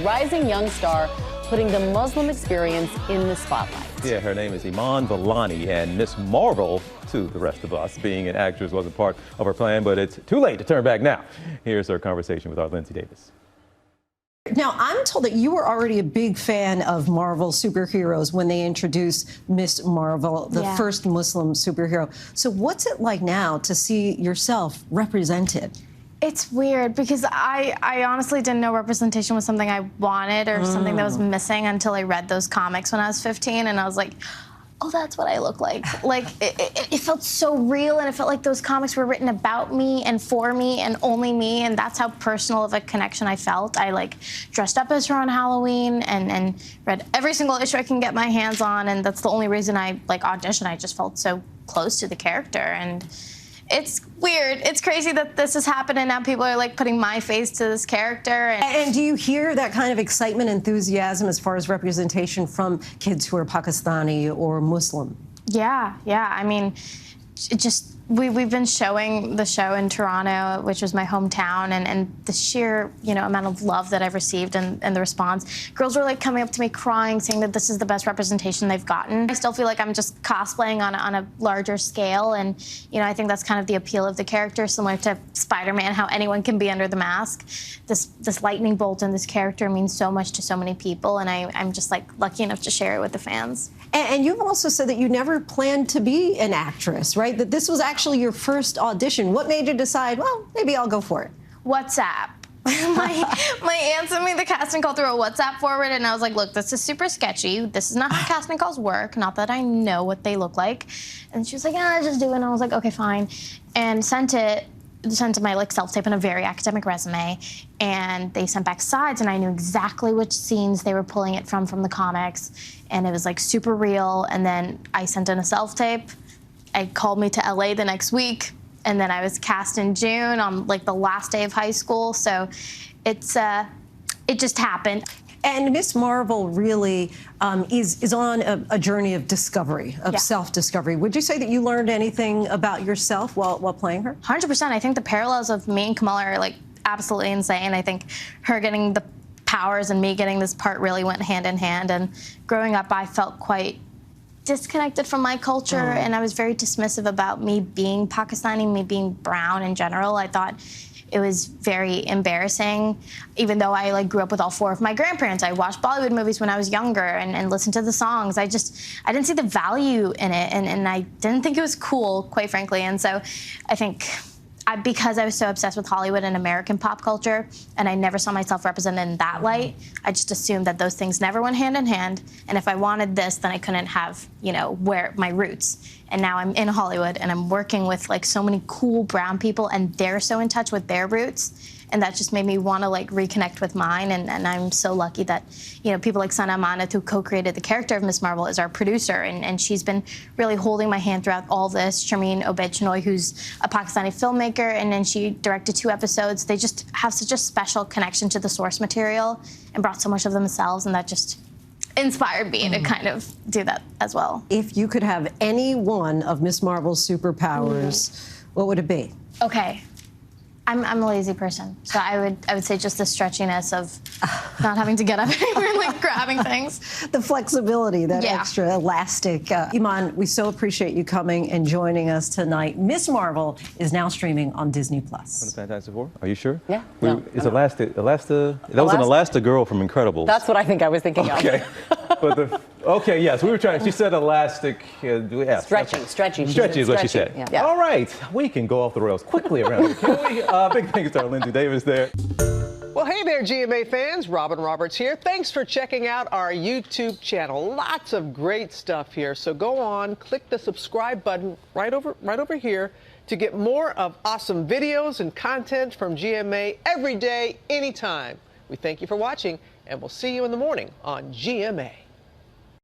rising young star putting the Muslim experience in the spotlight. Yeah, her name is Iman Vellani, and Miss Marvel to the rest of us. Being an actress wasn't part of her plan, but it's too late to turn back now. Here's her conversation with our Lindsay Davis. Now, I'm told that you were already a big fan of Marvel superheroes when they introduced Miss Marvel, the first Muslim superhero. So what's it like now to see yourself represented? It's weird because I honestly didn't know representation was something I wanted or something that was missing until I read those comics when I was 15, and I was like, oh, that's what I look like. Like, it felt so real, and it felt like those comics were written about me and for me and only me, and that's how personal of a connection I felt. I, like, dressed up as her on Halloween and read every single issue I can get my hands on, and that's the only reason I, like, auditioned. I just felt so close to the character, and it's weird. It's crazy that this is happening now. People are like putting my face to this character. And do you hear that kind of excitement, enthusiasm as far as representation from kids who are Pakistani or Muslim? Yeah. I mean, we've been showing the show in Toronto, which was my hometown, and the sheer, amount of love that I've received and the response. Girls were like coming up to me crying, saying that this is the best representation they've gotten. I still feel like I'm just cosplaying on a larger scale, and I think that's kind of the appeal of the character, similar to Spider-Man, how anyone can be under the mask. This lightning bolt in this character means so much to so many people, and I'm just like lucky enough to share it with the fans. And you've also said that you never planned to be an actress, right? That this was actually your first audition. What made you decide, well, maybe I'll go for it? WhatsApp. my aunt sent me the casting call through a WhatsApp forward, and I was like, look, this is super sketchy. This is not how casting calls work. Not that I know what they look like. And she was like, just do it. And I was like, okay, fine. And sent it to my self-tape and a very academic resume, and they sent back sides, and I knew exactly which scenes they were pulling it from the comics, and it was like super real. And then I sent in a self-tape. I called me to LA the next week, and then I was cast in June on like the last day of high school. So it just happened. And Miss Marvel really is on a journey of discovery, of self-discovery. Would you say that you learned anything about yourself while playing her? 100%. I think the parallels of me and Kamala are like absolutely insane. I think her getting the powers and me getting this part really went hand in hand. And growing up, I felt quite disconnected from my culture, and I was very dismissive about me being Pakistani, me being brown in general. I thought it was very embarrassing, even though I grew up with all four of my grandparents. I watched Bollywood movies when I was younger and listened to the songs. I didn't see the value in it, and I didn't think it was cool, quite frankly. And so I think because I was so obsessed with Hollywood and American pop culture, and I never saw myself represented in that light, I just assumed that those things never went hand in hand. And if I wanted this, then I couldn't have, where my roots. And now I'm in Hollywood, and I'm working with so many cool brown people, and they're so in touch with their roots. And that just made me want to reconnect with mine. And I'm so lucky that, people like Sana Amanat, who co-created the character of Miss Marvel, is our producer. And she's been really holding my hand throughout all this. Sharmeen Obaid-Chinoy, who's a Pakistani filmmaker, and then she directed 2 episodes. They just have such a special connection to the source material and brought so much of themselves. And that just inspired me to kind of do that as well. If you could have any one of Miss Marvel's superpowers, what would it be? Okay. I'm a lazy person, so I would say just the stretchiness of not having to get up anymore and grabbing things. The flexibility, that extra elastic. Iman, we so appreciate you coming and joining us tonight. Miss Marvel is now streaming on Disney+. From the Fantastic Four? Are you sure? Yeah. It's Elasta. That was an Elastigirl from Incredibles. That's what I think I was thinking of. Okay, yes, we were trying. She said elastic. Stretchy. Stretchy is what she said. Yeah. All right, we can go off the rails quickly around here, can we? Big thanks to our Lindsay Davis there. Well, hey there, GMA fans. Robin Roberts here. Thanks for checking out our YouTube channel. Lots of great stuff here. So go on, click the subscribe button right over here to get more of awesome videos and content from GMA every day, anytime. We thank you for watching, and we'll see you in the morning on GMA.